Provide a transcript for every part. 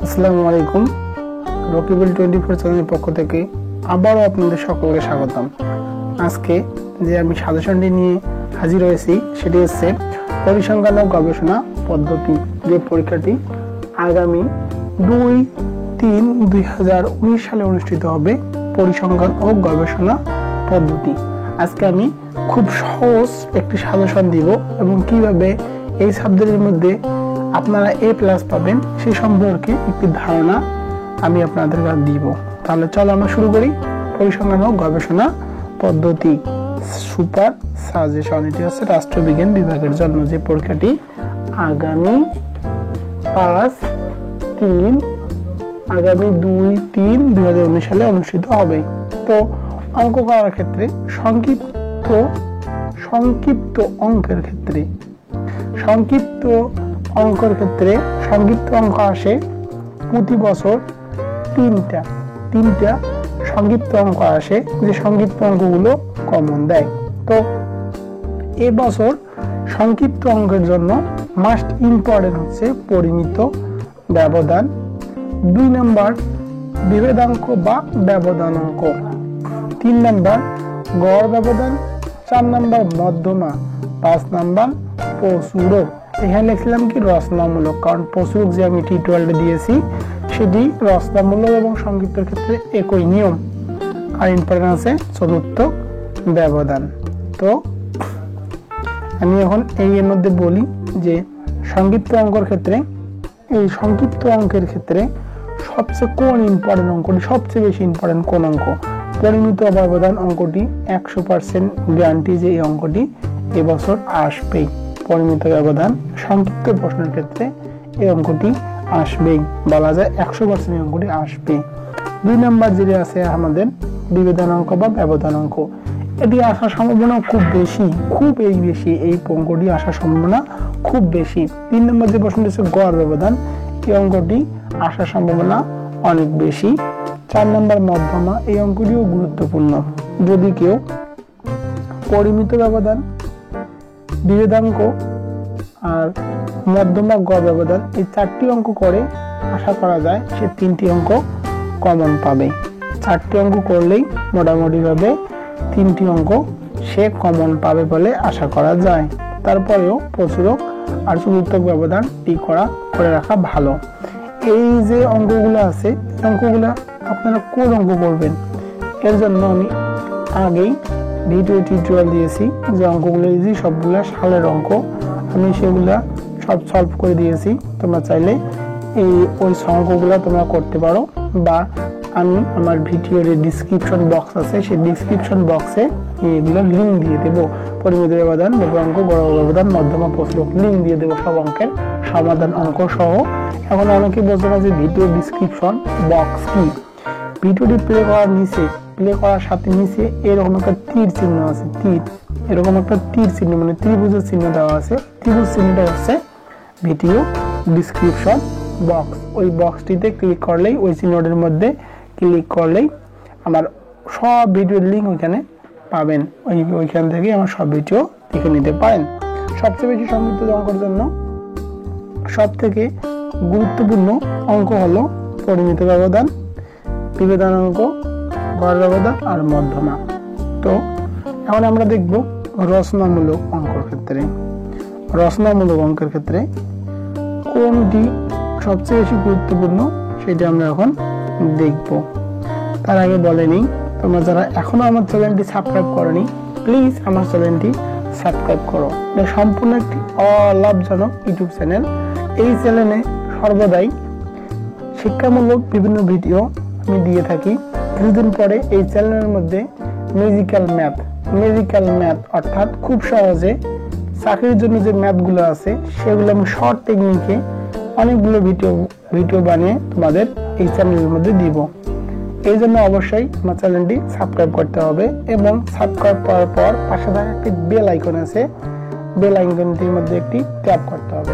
আসসালামু আলাইকুম। রকিবুল 24 চ্যানেলের পক্ষ থেকে আবারও আপনাদের সকলকে স্বাগতম। আজকে যে আমি সাজেশনটি নিয়ে হাজির হয়েছি সেটি হচ্ছে পরিসংখ্যান ও গবেষণা পদ্ধতি, যে পরীক্ষাটি আগামী 2-3-2019 সালে অনুষ্ঠিত হবে। পরিসংখ্যান ও গবেষণা পদ্ধতি আজকে আমি খুব সহজ একটি সাজেশন দিব এবং কিভাবে এই সাবজেক্টের মধ্যে আপনারা A+ পাবেন সেই সম্পর্কে একটি ধারণা আমি আপনাদের কাছে দিব। তাহলে চলো আমরা শুরু করি। পরিসংখ্যান ও গবেষণা পদ্ধতি সুপার সাজেশন, এটি হচ্ছে রাষ্ট্রবিজ্ঞান বিভাগের জন্য যে পরীক্ষাটি আগামী 2-3-2019 সালে অনুষ্ঠিত হবে। তো অঙ্ক করার ক্ষেত্রে সংক্ষিপ্ত অঙ্কের অঙ্ক আসে প্রতি বছর তিনটা সংক্ষিপ্ত অঙ্ক আসে, যে সংক্ষিপ্ত অঙ্কগুলো কমন দেয়। তো এবছর সংক্ষিপ্ত অঙ্কের জন্য মাস্ট ইম্পর্টেন্ট হচ্ছে পরিমিত ব্যবধান, 2 নাম্বার বিভেদাঙ্ক বা ব্যবধান অঙ্ক, 3 নাম্বার গড় ব্যবধান, 4 নাম্বার মধ্যমা, 5 নাম্বার প্রচুরক। এখানে লিখলাম কি রচনামূলক, কারণ প্রচুরক যে আমি T12 দিয়েছি সেটি রচনামূলক এবং সংক্ষিপ্তের ক্ষেত্রে একই নিয়ম। আর ইম্পর্টেন্ট আছে চতুর্থ ব্যবধান। তো আমি এখন এর মধ্যে বলি যে সংক্ষিপ্ত অঙ্কের ক্ষেত্রে সবচেয়ে কোন ইম্পর্টেন্ট অঙ্কটি, সবচেয়ে বেশি ইম্পর্টেন্ট কোন অঙ্ক? পরিমিত ব্যবধান অঙ্কটি 100% গ্যারান্টি যে এই অঙ্কটি এবছর আসবেই। পরিমিত ব্যবধান সংক্ষিপ্ত প্রশ্নের ক্ষেত্রে এই অঙ্কটি আসবেই, বলা যায় 100% এই অঙ্কটি আসবে। 2 নাম্বার যেটি আছে আমাদের বিভেদন অঙ্ক বা ব্যবধান অঙ্ক, এটি আসার সম্ভাবনা খুব বেশি, এই অঙ্কটি আসার সম্ভাবনা খুব বেশি। 3 নাম্বার যে প্রশ্নটি হচ্ছে গড় ব্যবধান, এই অঙ্কটি আসার সম্ভাবনা অনেক বেশি। 4 নাম্বার মধ্যমা, এই অঙ্কটিও গুরুত্বপূর্ণ। যদি কেউ পরিমিত ব্যবধান, বিভেদাঙ্ক আর মধ্যমা গড় ব্যবধান এই 4টি অঙ্ক করে, আশা করা যায় সে 3টি অঙ্ক কমন পাবে। 4টি অঙ্ক করলেই মোটামুটি ভাবে 3টি অঙ্ক সে কমন পাবে বলে আশা করা যায়। তারপরেও প্রচুরক আর চতুর্থ ব্যবধান করে রাখা ভালো। এই যে অঙ্কগুলো আছে, অঙ্কগুলো আপনারা কোন অঙ্ক করবেন এর জন্য আমি আগেই ভিডিও টিউটোরিয়াল দিয়েছি, যে অঙ্কগুলো ইজি, সবগুলা সালের অঙ্ক, আমি সেগুলা সব সলভ করে দিয়েছি। তোমরা চাইলে ওই অঙ্কগুলো তোমরা করতে পারো, বা আমি আমার ভিডিওর ডিসক্রিপশন বক্স আছে সেই ডিসক্রিপশন বক্সে এগুলো লিঙ্ক দিয়ে দেবো। পরিমিত ব্যবধান, অঙ্ক, গড় ব্যবধান, মধ্যমা, প্রচুরক লিঙ্ক দিয়ে দেবো সব অঙ্কের সমাধান অঙ্ক সহ। এখন অনেকে বলতে পারে যে ভিডিও ডিসক্রিপশন বক্স কি? ভিডিওটি প্লে করার সাথে নিচে এরকম একটা তীর চিহ্ন আছে, মানে ত্রিভুজের চিহ্ন দেওয়া আছে। ত্রিভুজ চিহ্নটা হচ্ছে ভিডিও ডিসক্রিপশন বক্স। ওই বক্সটিতে ক্লিক করলেই, ওই চিহ্নটির মধ্যে ক্লিক করলেই আমার সব ভিডিওর লিঙ্ক ওইখানে পাবেন। ওইখান থেকে আমার সব ভিডিও দেখে নিতে পারেন। সবচেয়ে বেশি সংক্ষিপ্ত অঙ্কের জন্য সব থেকে গুরুত্বপূর্ণ অঙ্ক হলো পরিমিত ব্যবধান, বিভেদান অঙ্ক, গড় ব্যবধান আর মধ্যমা। তো এখন আমরা দেখব রচনামূলক অঙ্কের ক্ষেত্রে কোনটি সবচেয়ে বেশি গুরুত্বপূর্ণ সেটা আমরা এখন দেখব। তার আগে বলে নিই, তোমরা যারা এখনো আমার চ্যানেলটি সাবস্ক্রাইব করোনি, প্লিজ আমার চ্যানেলটি সাবস্ক্রাইব করো। এটা সম্পূর্ণ একটি অলাভজনক ইউটিউব চ্যানেল। এই চ্যানেলে সর্বদাই শিক্ষামূলক বিভিন্ন ভিডিও আমি দিয়ে থাকি। কিছুদিন পরে এই চ্যানেলের মধ্যে ম্যাজিক্যাল ম্যাথ অর্থাৎ খুব সহজে চাকরির জন্য যে ম্যাথগুলো আছে সেগুলো আমি শর্ট টেকনিকে অনেকগুলো ভিডিও বানিয়ে তোমাদের এই চ্যানেলের মধ্যে দিব। এই জন্য অবশ্যই আমার চ্যানেলটি সাবস্ক্রাইব করতে হবে, এবং সাবস্ক্রাইব করার পর পাশে থাকা একটি বেল আইকন আছে, বেল আইকনটির মধ্যে একটি ট্যাপ করতে হবে।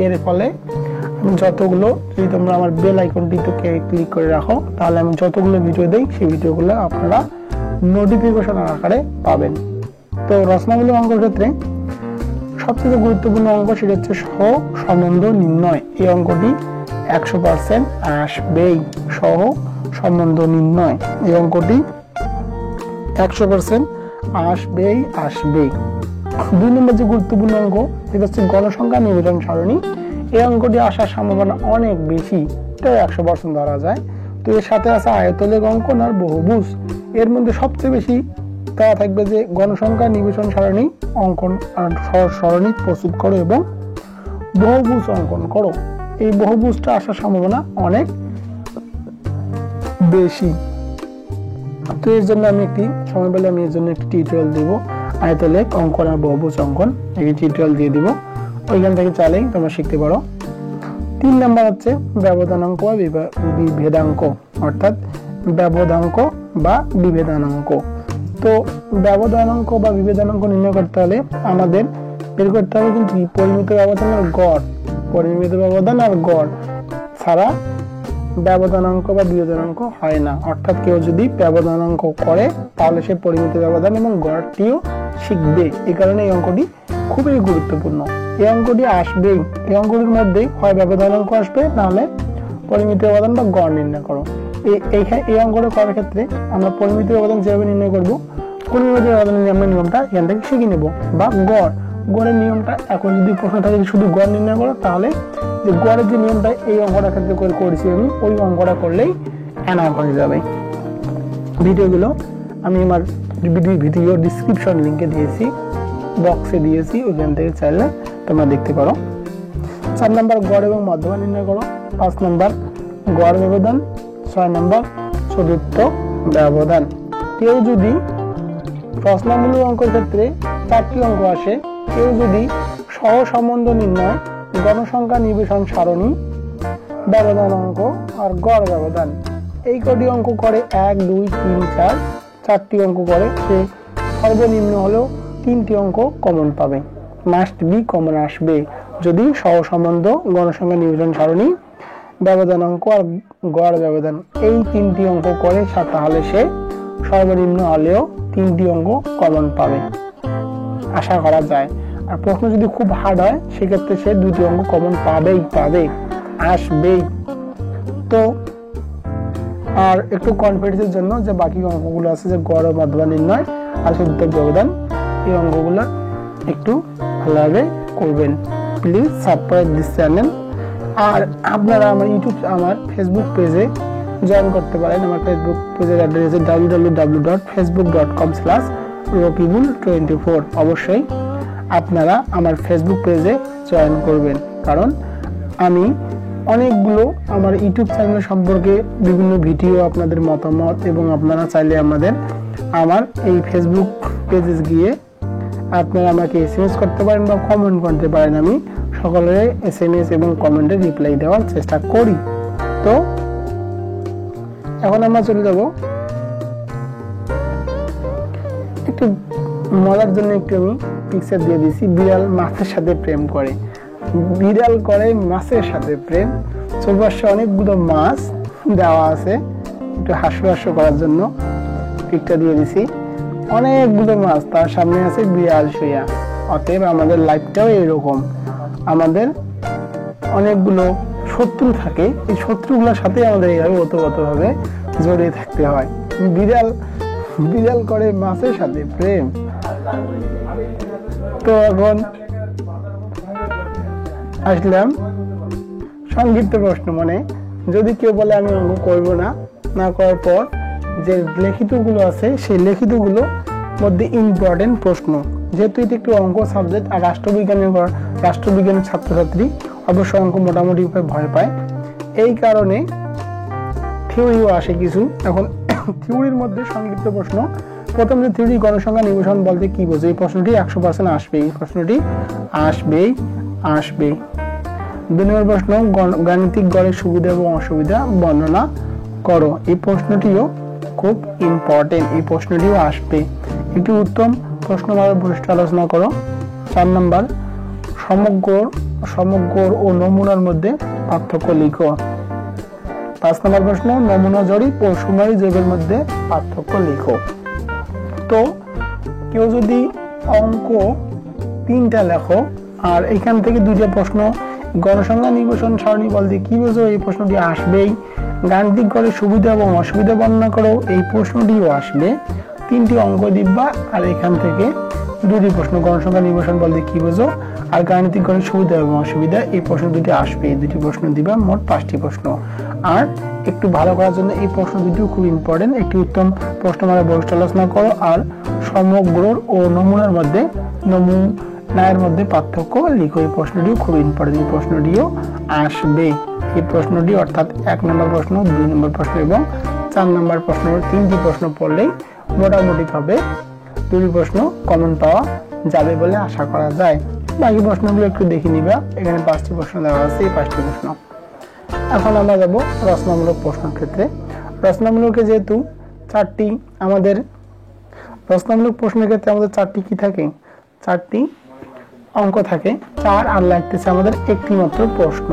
এর ফলে আমি যতগুলো, যদি তোমরা আমার বেল আইকনটিতে ক্লিক করে রাখো, তাহলে আমি যতগুলো ভিডিও দেই সেই ভিডিওগুলো আপনারা নোটিফিকেশন আকারে পাবেন। তো রচনামূলক অঙ্কের ক্ষেত্রে সবচেয়ে গুরুত্বপূর্ণ অঙ্ক সেটা হচ্ছে সহ-সম্বন্ধ নির্ণয়। এই অঙ্কটি 100% আসবেই। সহ-সম্বন্ধ নির্ণয় এই অঙ্কটি 100% আসবেই। 2 নম্বর যে গুরুত্বপূর্ণ অঙ্ক সেটা হচ্ছে গণসংখ্যা নির্বাচন সারণী। এই অঙ্কটি আসার সম্ভাবনা অনেক বেশি, এটা 100% ধরা যায়। তো এর সাথে আছে আয়তলেখ অঙ্কন আর বহুভুজ। এর মধ্যে সবচেয়ে বেশি দেওয়া থাকবে যে গণসংখ্যা নির্বাচন সারণী অঙ্কন আর সরণি প্রস্তুত করো এবং বহুভুজ অঙ্কন করো। এই বহুভুজটা আসার সম্ভাবনা অনেক বেশি। তো এর জন্য আমি সময় পেলে আমি এর জন্য একটি টিউটোরিয়াল দিব, আয়তলেখ অঙ্কন আর বহুভুজ অঙ্কন, এই টিউটোরিয়াল দিয়ে দিব, ওইখান থেকে চাইলেই তোমরা শিখতে পারো। 3 নাম্বার হচ্ছে ব্যবধানাঙ্ক বা বিভেদাঙ্ক, অর্থাৎ ব্যবধানাঙ্ক বা বিভেদানাঙ্ক। তো ব্যবধানাঙ্ক বা বিভেদানাঙ্ক নির্ণয় করতে হলে আমাদের বের করতে হবে কিন্তু পরিমিত ব্যবধান আর গড়। পরিমিত ব্যবধান আর গড় ছাড়া ব্যবধানাঙ্ক বা বিভেদানাঙ্ক হয় না। অর্থাৎ কেউ যদি ব্যবধানাঙ্ক করে তাহলে সে পরিমিত ব্যবধান এবং গড়টিও শিখবে। এই কারণে এই অঙ্কটি খুবই গুরুত্বপূর্ণ। এই অঙ্কটি আসবেই। এই অঙ্কটির মধ্যে হয় ব্যবধানাঙ্ক আসবে, নাহলে পরিমিত ব্যবধান বা গড় নির্ণয় করো। এই অঙ্কটা করার ক্ষেত্রে আমরা পরিমিত ব্যবধান যেভাবে নির্ণয় করবো, পরিমিত ব্যবধানের আমরা নিয়মটা এখান থেকে শিখে নেব। বা গড়ের নিয়মটা এখন যদি প্রশ্ন থাকে শুধু গড় নির্ণয় করো, তাহলে যে গড়ের যে নিয়মটা এই অঙ্কটার ক্ষেত্রে করেছি আমি, ওই অঙ্কটা করলেই অ্যানার হয়ে যাবে। ভিডিওগুলো আমি আমার ভিডিও ডিসক্রিপশন লিঙ্কে দিয়েছি, বক্সে দিয়েছি, ওইখান থেকে চাইলে তোমরা দেখতে পারো। 4 নাম্বার গড় এবং মধ্যমা নির্ণয় করো। 5 নাম্বার গড় ব্যবধান। 6 নাম্বার চতুর্থ ব্যবধান। কেউ যদি প্রশ্নামূলক অঙ্কের ক্ষেত্রে 4টি অঙ্ক আসে, কেউ যদি সহসম্বন্ধ নির্ণয়, গণসংখ্যা নির্বাচন সারণী, ব্যবধান অঙ্ক আর গড় ব্যবধান, এই কটি অঙ্ক করে 1, 2, 3, 4, 4টি অঙ্ক করে, সে সর্বনিম্ন হলেও 3টি অঙ্ক কমন পাবে। মাস্ট বি কমন আসবে যদি সহসম্বন্ধ, গণসংখ্যা নির্বাচন সারণী, ব্যবধান অঙ্ক আর গড় ব্যবধান এই 3টি অঙ্ক করে, তাহলে সে সর্বনিম্ন হলেও 3টি অঙ্ক কমন পাবে, আশা করা যায়। আর প্রশ্ন যদি খুব হার্ড হয় সেক্ষেত্রে সে 2টি অঙ্ক কমন পাবে, আসবেই। তো আর একটু কনফিডেন্সের জন্য যে বাকি অঙ্কগুলো আছে, যে গড় ও মধ্যমা নির্ণয় আর চতুর্থ ব্যবধান, এই অঙ্কগুলো একটু ভালোভাবে করবেন। Please subscribe this channel. আর আপনারা আমার ফেসবুক পেজে জয়েন করতে পারেন। আমার ফেসবুক পেজের অ্যাড্রেস হচ্ছে www.facebook.com/rokibul24। অবশ্যই আপনারা আমার ফেসবুক পেজে জয়েন করবেন, কারণ আমি অনেকগুলো আমার ইউটিউব চ্যানেল সম্পর্কে বিভিন্ন ভিডিও, আপনাদের মতামত, এবং আপনারা চাইলে আমার এই ফেসবুক পেজে গিয়ে আপনারা আমাকে SMS করতে পারেন বা কমেন্ট করতে পারেন। আমি সকলের SMS এবং কমেন্টে রিপ্লাই দেওয়ার চেষ্টা করি। তো এখন আমরা চলে যাব একটু মজার জন্য, একটু আমি পিকচার দিয়ে দিয়েছি। বিড়াল মাছের সাথে প্রেম করে। বিড়াল করে মাছের সাথে প্রেম। চৌপাশে অনেকগুলো মাছ দেওয়া আছে, একটু হাস্য করার জন্য পিকটা দিয়ে দিছি। অনেকগুলো মাছ, তার সামনে আছে বিড়াল শুয়া। অতএব আমাদের লাইফটাও এরকম, আমাদের অনেকগুলো শত্রু থাকে, এই শত্রুগুলোর সাথে আমাদের এইভাবে ওতপ্রোতভাবে জড়িয়ে থাকতে হয়। বিড়াল করে মাছের সাথে প্রেম। তো এখন আসলাম সংক্ষিপ্ত প্রশ্ন। মানে যদি কেউ বলে আমি অঙ্ক করবো না করার পর যে লিখিতগুলো আছে, সেই লিখিতগুলো মধ্যে ইম্পর্টেন্ট প্রশ্ন, যেহেতু এটি একটু অঙ্ক সাবজেক্ট আর রাষ্ট্রবিজ্ঞানের ছাত্রছাত্রী অবশ্যই অঙ্ক মোটামুটি ভয় পায়, এই কারণে থিওরিও আসে কিছু। এখন থিওরির মধ্যে সংক্ষিপ্ত প্রশ্ন। প্রথম যে থিওরি, গণসংখ্যা নির্বাচন বলতে কি বোঝে, এই প্রশ্নটি 100% আসবে। এই প্রশ্নটি আসবেই। 2 নম্বর প্রশ্ন, গাণিতিক গড়ের সুবিধা এবং অসুবিধা বর্ণনা করো। এই প্রশ্নটিও খুব ইম্পর্টেন্ট, এই প্রশ্নটিও আসবে। একটি উত্তম প্রশ্নমালার বৈশিষ্ট্য আলোচনা করো। 4 নম্বর, সমগ্র ও নমুনার মধ্যে পার্থক্য লিখো। 5 নম্বর প্রশ্ন, নমুনা জরিপ ও সুমারি জরিপের মধ্যে পার্থক্য লিখো। তো কেউ যদি অঙ্ক 3টা লেখো আর এখান থেকে দুইটা প্রশ্ন গণসংখ্যা নির্বাচন সারণী বলতে কি বোঝো, এই প্রশ্নটি আসবেই। গাণিতিক গড়ের সুবিধা এবং অসুবিধা বর্ণনা করো, এই প্রশ্নটিও আসবে। 3টি অঙ্ক দিবা আর এখান থেকে 2টি প্রশ্ন গণসংখ্যা নির্বাচন বলতে কি বোঝো আর গাণিতিক গড়ের সুবিধা এবং অসুবিধা, এই প্রশ্ন দুটি আসবে। এই 2টি প্রশ্ন দিবা, মোট 5টি প্রশ্ন। আর একটু ভালো করার জন্য এই প্রশ্ন দুটিও খুব ইম্পর্টেন্ট। একটি উত্তম প্রশ্নমালা বৈশিষ্ট্য আলোচনা করো আর সমগ্র ও নমুনার মধ্যে নমুনার মধ্যে পার্থক্য লিখো, এই প্রশ্নটিও খুব ইম্পর্টেন্ট। এই প্রশ্নটিও আসবে। এই প্রশ্নটি অর্থাৎ 1 নম্বর প্রশ্ন, 2 নম্বর প্রশ্ন এবং 4 নম্বর প্রশ্ন, 3টি প্রশ্ন পড়লেই মোটামুটি ভাবে 2টি প্রশ্ন কমন পাওয়া যাবে বলে আশা করা যায়। বাকি প্রশ্নগুলো একটু দেখে নিবা, এখানে 5টি প্রশ্ন দেওয়া আছে, এই 5টি প্রশ্ন। এখন আমরা যাব রচনামূলক প্রশ্নের ক্ষেত্রে। রচনামূলকে যেহেতু 4টি আমাদের রচনামূলক প্রশ্নের ক্ষেত্রে আমাদের 4টি কি থাকে, 4টি অঙ্ক থাকে। 4 আর লাগতেছে আমাদের একটি মাত্র প্রশ্ন।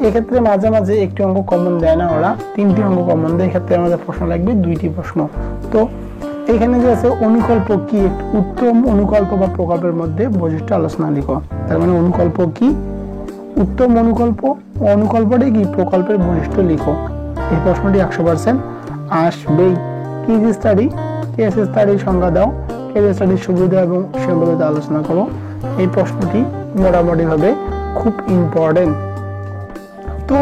এক্ষেত্রে মাঝে মাঝে একটি অঙ্ক কমন দেয় না, ওরা 3টি অঙ্ক কমন দেয়। এক্ষেত্রে আমাদের প্রশ্ন লাগবে 2টি প্রশ্ন। তো এখানে যে আছে অনুকল্প কি, উত্তম অনুকল্প বা প্রকল্পের মধ্যে বৈশিষ্ট্য আলোচনা লিখো। তার মানে অনুকল্প কি, উত্তম অনুকল্প, অনুকল্পটি কি, প্রকল্পের বৈশিষ্ট্য লিখো। এই প্রশ্নটি 100% আসবেই। কেস স্টাডি, কেস স্টাডির সংজ্ঞা দাও, কেস স্টাডির সুবিধা এবং সীমাবদ্ধতা আলোচনা করো। এই প্রশ্নটি মোটামুটি ভাবে খুব ইম্পর্টেন্ট। তো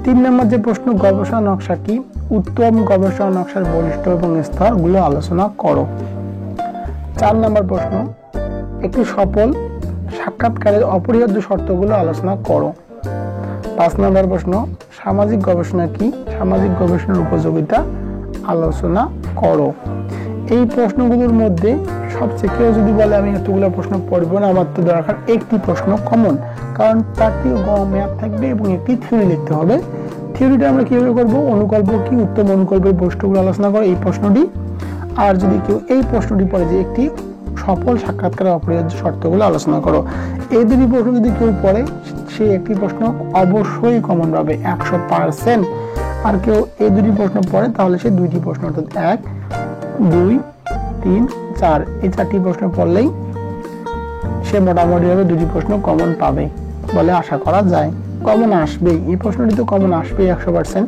3 নম্বর যে প্রশ্ন, গবেষণা নকশা কি, উত্তম গবেষণা নকশার বৈশিষ্ট্য এবং স্তরগুলো আলোচনা করো। 4 নম্বর প্রশ্ন, একটি সফল সাক্ষাৎকারের অপরিহার্য শর্তগুলো আলোচনা করো। 5 নম্বর প্রশ্ন, সামাজিক গবেষণা কি, সামাজিক গবেষণার উপযোগিতা আলোচনা করো। এই প্রশ্নগুলোর মধ্যে সবচেয়ে, কেউ যদি বলে আমি এতগুলো প্রশ্ন পড়ব না, আমার তো দরকার একটি প্রশ্ন কমন, কারণ 4টি ম্যাথ থাকবে এবং একটি থিওরি লিখতে হবে। থিওরিটা আমরা কিভাবে করবো, অনুকল্প কি, উত্তম অনুকল্পের বৈশিষ্ট্যগুলো আলোচনা করো, এই প্রশ্নটি। আর যদি কেউ এই প্রশ্নটি পড়ে যে একটি সফল সাক্ষাৎকারের অপরিহার্য শর্তগুলো আলোচনা করো, এই 2টি প্রশ্ন যদি কেউ পড়ে, সে একটি প্রশ্ন অবশ্যই কমন পাবে 100%। আর কেউ এই 2টি প্রশ্ন পড়ে তাহলে সে 2টি প্রশ্ন, অর্থাৎ 1, 2, 3, 4, এই 4টি প্রশ্ন পড়লেই সে মোটামুটি ভাবে 2টি প্রশ্ন কমন পাবে বলে আশা করা যায়। কমন আসবেই, এই প্রশ্নটি তো কমন আসবেই 100%।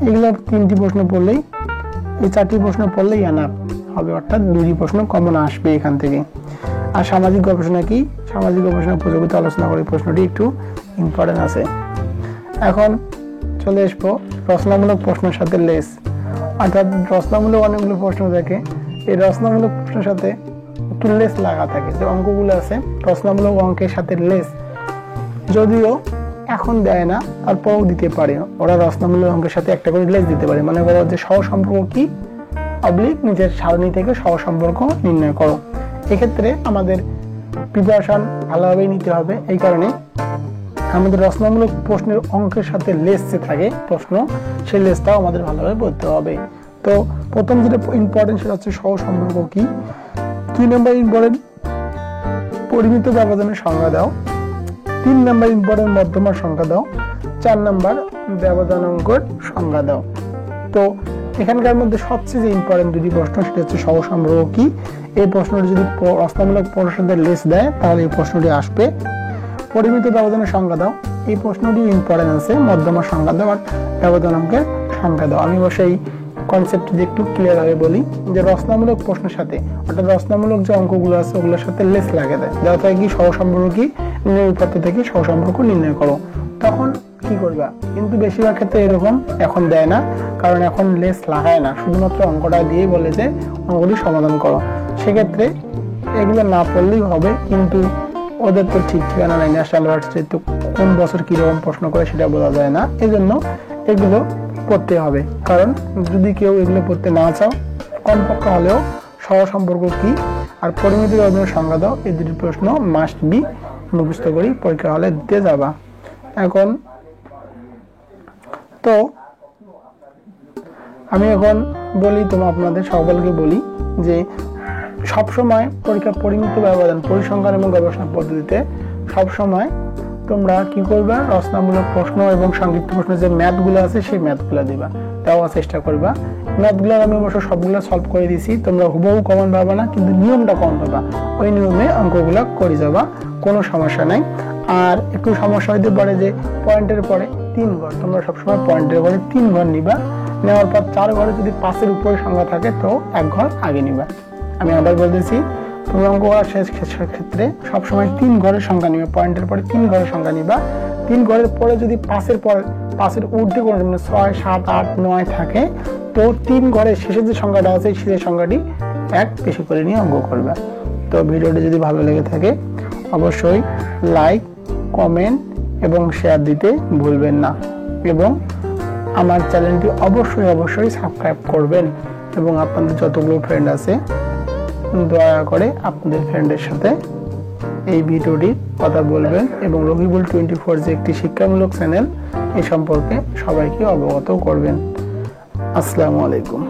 এগুলো 3টি প্রশ্ন পড়লেই, এই 4টি প্রশ্ন পড়লেই এনাফ হবে, অর্থাৎ 2টি প্রশ্ন কমন আসবে এখান থেকে। আর সামাজিক গবেষণা কি, সামাজিক গবেষণা উপযোগিতা আলোচনা করে, প্রশ্নটি একটু ইম্পর্টেন্ট আছে। এখন চলে আসবো রচনামূলক প্রশ্নের সাথে লেস, অর্থাৎ রচনামূলক অনেকগুলো প্রশ্ন থাকে। এই রচনামূলক প্রশ্নের সাথে একটু লেস লাগা থাকে। যে অঙ্কগুলো আছে রচনামূলক অঙ্কের সাথে লেস যদিও এখন দেয় না, তারপরেও দিতে পারে। ওরা রচনামূলক অঙ্কের সাথে একটা করে লেস দিতে পারে। মনে করো যে সহসম্পর্ক কি, অবলিক নিজের সারণী থেকে সহসম্পর্ক নির্ণয় করো। এক্ষেত্রে আমাদের প্রিপারেশন ভালোভাবেই নিতে হবে। এই কারণে আমাদের রচনামূলক প্রশ্নের অঙ্কের সাথে লেস যে থাকে প্রশ্ন, সেই লেসটাও আমাদের ভালোভাবে পড়তে হবে। তো প্রথম যেটা ইম্পর্টেন্ট সেটা হচ্ছে সহসম্পর্ক কি। 2 নম্বর ইম্পর্টেন্ট পরিমিত ব্যবধানের সংজ্ঞা দাও। 3 নম্বর ইম্পর্টেন্ট মধ্যমার সংজ্ঞা দাও। 4 নম্বর ব্যবধান অঙ্কের সংজ্ঞা দাও। তো এখানকার মধ্যে সবচেয়ে যে ইম্পর্টেন্ট 2টি প্রশ্ন সেটা হচ্ছে সহসম্পর্ক কি। এই প্রশ্নটি যদি রচনামূলক প্রশ্নের লেস দেয় তাহলে এই প্রশ্নটি আসবে। পরিমিত ব্যবধানের সংজ্ঞা দাও, এই প্রশ্নটি ইম্পর্টেন্ট আছে। মধ্যমার সংজ্ঞা দাও আর ব্যবধান অঙ্কের সংজ্ঞা দাও। আমি অবশ্যই কনসেপ্ট একটু ক্লিয়ার ভাবে বলি যে রচনামূলক প্রশ্নের সাথে, অর্থাৎ রচনামূলক যে অঙ্কগুলো আছে ওগুলোর সাথে লেস লাগে দেয়, দেওয়া থাকে কি সহসম্পর্ক কি, নির্ণয় উৎপাদ্য থেকে সহসম্পর্ক নির্ণয় করো। তখন কি করবা, কিন্তু বেশিরভাগ ক্ষেত্রে এরকম এখন দেয় না, কারণ এখন লেস লাগায় না, শুধুমাত্র অঙ্কটা দিয়ে বলে যে অঙ্কটি সমাধান করো। সেক্ষেত্রে এগুলো না পড়লেই হবে, কিন্তু ওদের তো ঠিক ঠিকানা নাই, ন্যাশনাল ইউনিভার্সিটি তো কোন বছর কিরকম প্রশ্ন করে সেটা বোঝা যায় না। এজন্য এগুলো পড়তে হবে, কারণ যদি কেউ এগুলো পড়তে না চাও কমপক্ষে হলেও সহসম্পর্ক কি আর পরিমিত ব্যবধানের সংজ্ঞা দাও, এই 2টি প্রশ্ন মাস্ট বি মুখস্থ করি পরীক্ষা হলে দিতে যাবা। এখন তো আমি এখন বলি, তোমার আপনাদের সকলকে বলি যে সবসময় পরীক্ষার পরিমিত ব্যবধান, পরিসংখ্যান এবং গবেষণা পদ্ধতিতে সবসময় তোমরা কি করবা, রচনামূলক প্রশ্ন এবং সংক্ষিপ্ত প্রশ্ন যে ম্যাথগুলো আছে সেই ম্যাথগুলো দিবা, দেওয়ার চেষ্টা করবা। ম্যাথগুলো আমি অবশ্য সবগুলো সলভ করে দিছি, তোমরা হুবহু কমন পাবা না, কিন্তু নিয়মটা কমন পাবা। ওই নিয়মে অঙ্কগুলো করে যাবা, কোনো সমস্যা নাই। আর একটু সমস্যা হইতে পারে যে পয়েন্টের পরে 3 ঘর, তোমরা সবসময় পয়েন্টের পরে 3 ঘর নিবা। নেওয়ার পর 4 ঘরে যদি 5-এর উপরে সংখ্যা থাকে তো 1 ঘর আগে নিবা। আমি আবার বলতেছি, তোমরা অঙ্ক করার ক্ষেত্রে সবসময় 3 ঘরের সংখ্যা নিবা, পয়েন্টের পরে 3 ঘরের সংখ্যা নিবা। 3 ঘরের পরে যদি 5-এর ঊর্ধ্বে কোনো মানে 6, 7, 8, 9 থাকে তো 3 ঘরের শেষের যে সংখ্যাটা আছে সেই সংখ্যাটি 1 বেশি করে নিয়ে অঙ্ক করবে। তো ভিডিওটি যদি ভালো লেগে থাকে অবশ্যই লাইক, কমেন্ট এবং শেয়ার দিতে ভুলবেন না, এবং আমার চ্যানেলটি অবশ্যই সাবস্ক্রাইব করবেন, এবং আপনাদের যতগুলো ফ্রেন্ড আছে দয়া করে আপনাদের ফ্রেন্ডের সাথে এই ভিডিওটির কথা বলবেন, এবং রকিবুল 24 যে একটি শিক্ষামূলক চ্যানেল এই সম্পর্কে সবাইকে অবগত করবেন। আসসালামু আলাইকুম।